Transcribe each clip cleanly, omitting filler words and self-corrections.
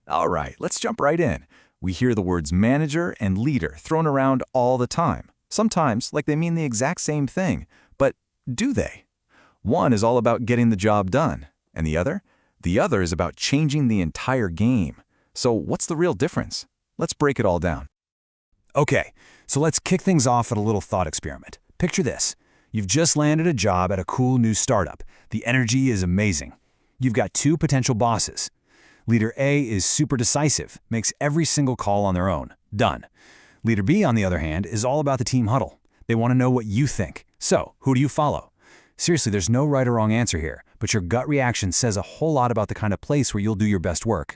All right, let's jump right in. We hear the words manager and leader thrown around all the time. Sometimes like they mean the exact same thing, but do they? One is all about getting the job done, and the other? The other is about changing the entire game. So what's the real difference? Let's break it all down. Okay, so let's kick things off at a little thought experiment. Picture this. You've just landed a job at a cool new startup. The energy is amazing. You've got two potential bosses. Leader A is super decisive, makes every single call on their own. Done. Leader B, on the other hand, is all about the team huddle. They want to know what you think. So, who do you follow? Seriously, there's no right or wrong answer here, but your gut reaction says a whole lot about the kind of place where you'll do your best work.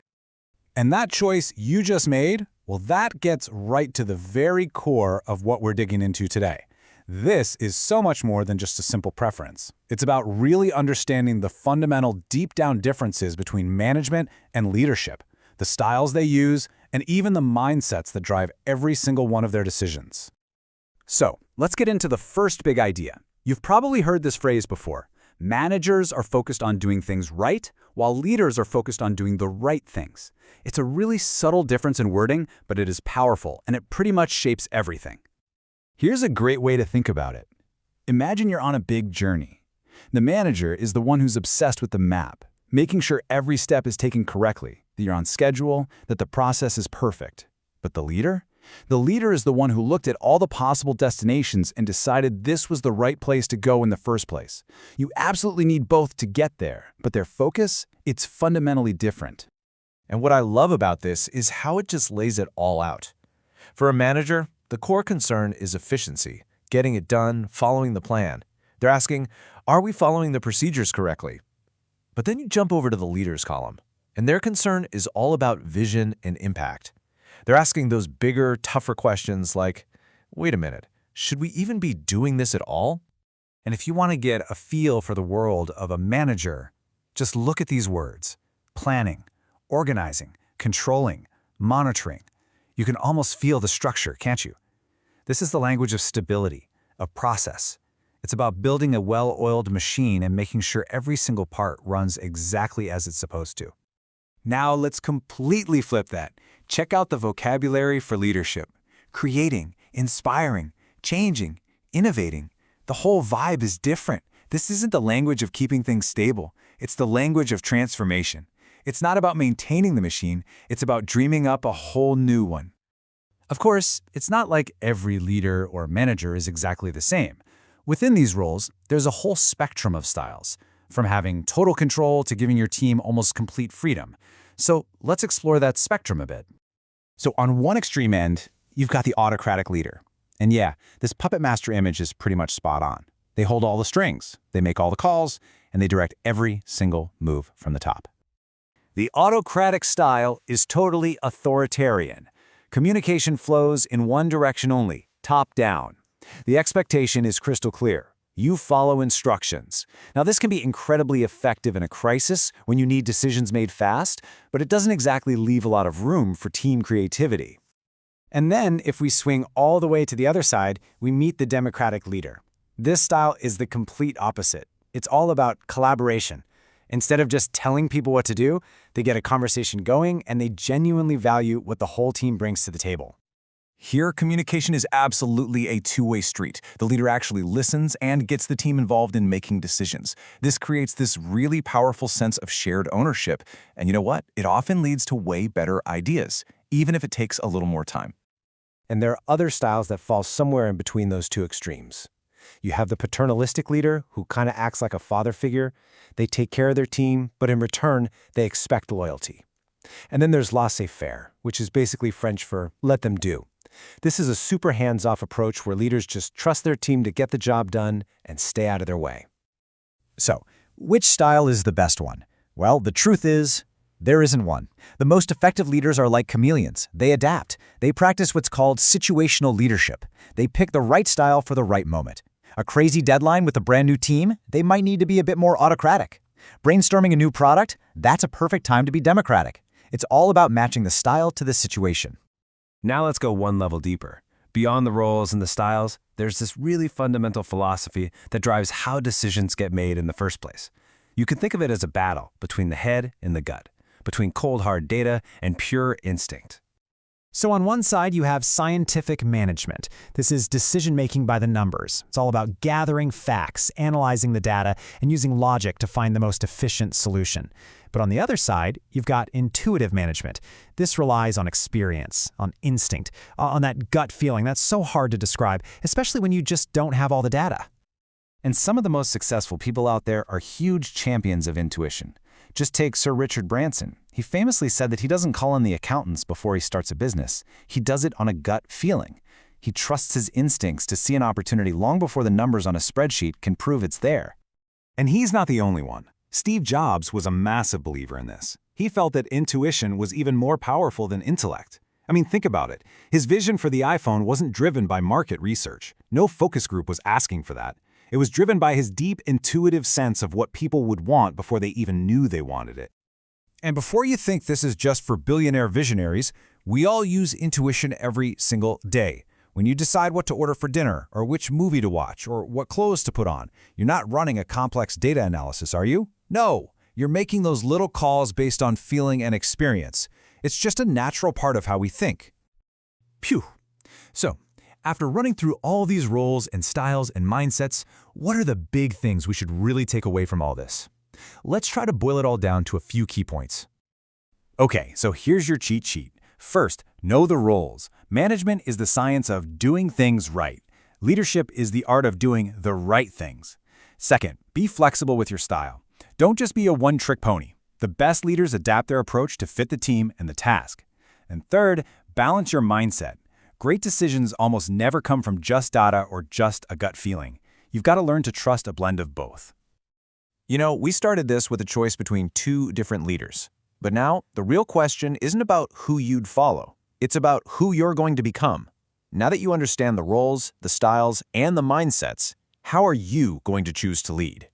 And that choice you just made, well, that gets right to the very core of what we're digging into today. This is so much more than just a simple preference. It's about really understanding the fundamental deep-down differences between management and leadership, the styles they use, and even the mindsets that drive every single one of their decisions. So, let's get into the first big idea. You've probably heard this phrase before. Managers are focused on doing things right, while leaders are focused on doing the right things. It's a really subtle difference in wording, but it is powerful, and it pretty much shapes everything. Here's a great way to think about it. Imagine you're on a big journey. The manager is the one who's obsessed with the map, making sure every step is taken correctly, that you're on schedule, that the process is perfect. But the leader? The leader is the one who looked at all the possible destinations and decided this was the right place to go in the first place. You absolutely need both to get there, but their focus, it's fundamentally different. And what I love about this is how it just lays it all out. For a manager, the core concern is efficiency, getting it done, following the plan. They're asking, are we following the procedures correctly? But then you jump over to the leaders column, and their concern is all about vision and impact. They're asking those bigger, tougher questions like, wait a minute, should we even be doing this at all? And if you want to get a feel for the world of a manager, just look at these words: planning, organizing, controlling, monitoring. You can almost feel the structure, can't you? This is the language of stability, of process. It's about building a well-oiled machine and making sure every single part runs exactly as it's supposed to. Now let's completely flip that. Check out the vocabulary for leadership. Creating, inspiring, changing, innovating. The whole vibe is different. This isn't the language of keeping things stable. It's the language of transformation. It's not about maintaining the machine. It's about dreaming up a whole new one. Of course, it's not like every leader or manager is exactly the same. Within these roles, there's a whole spectrum of styles, from having total control to giving your team almost complete freedom. So let's explore that spectrum a bit. So on one extreme end, you've got the autocratic leader. And yeah, this puppet master image is pretty much spot on. They hold all the strings, they make all the calls, and they direct every single move from the top. The autocratic style is totally authoritarian. Communication flows in one direction only, top down. The expectation is crystal clear. You follow instructions. Now, this can be incredibly effective in a crisis when you need decisions made fast, but it doesn't exactly leave a lot of room for team creativity. And then, if we swing all the way to the other side, we meet the democratic leader. This style is the complete opposite. It's all about collaboration. Instead of just telling people what to do, they get a conversation going and they genuinely value what the whole team brings to the table. Here, communication is absolutely a two-way street. The leader actually listens and gets the team involved in making decisions. This creates this really powerful sense of shared ownership. And you know what? It often leads to way better ideas, even if it takes a little more time. And there are other styles that fall somewhere in between those two extremes. You have the paternalistic leader who kind of acts like a father figure. They take care of their team, but in return, they expect loyalty. And then there's laissez-faire, which is basically French for let them do. This is a super hands-off approach where leaders just trust their team to get the job done and stay out of their way. So, which style is the best one? Well, the truth is, there isn't one. The most effective leaders are like chameleons. They adapt. They practice what's called situational leadership. They pick the right style for the right moment. A crazy deadline with a brand new team? They might need to be a bit more autocratic. Brainstorming a new product? That's a perfect time to be democratic. It's all about matching the style to the situation. Now let's go one level deeper. Beyond the roles and the styles, there's this really fundamental philosophy that drives how decisions get made in the first place. You can think of it as a battle between the head and the gut. between cold hard data and pure instinct. So on one side, you have scientific management. This is decision-making by the numbers. It's all about gathering facts, analyzing the data, and using logic to find the most efficient solution. But on the other side, you've got intuitive management. This relies on experience, on instinct, on that gut feeling that's so hard to describe, especially when you just don't have all the data. And some of the most successful people out there are huge champions of intuition. Just take Sir Richard Branson. He famously said that he doesn't call in the accountants before he starts a business. He does it on a gut feeling. He trusts his instincts to see an opportunity long before the numbers on a spreadsheet can prove it's there. And he's not the only one. Steve Jobs was a massive believer in this. He felt that intuition was even more powerful than intellect. I mean, think about it. His vision for the iPhone wasn't driven by market research. No focus group was asking for that. It was driven by his deep intuitive sense of what people would want before they even knew they wanted it. And before you think this is just for billionaire visionaries, we all use intuition every single day. When you decide what to order for dinner, or which movie to watch, or what clothes to put on, you're not running a complex data analysis, are you? No, you're making those little calls based on feeling and experience. It's just a natural part of how we think. Phew. So, after running through all these roles and styles and mindsets, what are the big things we should really take away from all this? Let's try to boil it all down to a few key points. Okay, so here's your cheat sheet. First, know the roles. Management is the science of doing things right. Leadership is the art of doing the right things. Second, be flexible with your style. Don't just be a one-trick pony. The best leaders adapt their approach to fit the team and the task. And third, balance your mindset. Great decisions almost never come from just data or just a gut feeling. You've got to learn to trust a blend of both. You know, we started this with a choice between two different leaders. But now, the real question isn't about who you'd follow. It's about who you're going to become. Now that you understand the roles, the styles, and the mindsets, how are you going to choose to lead?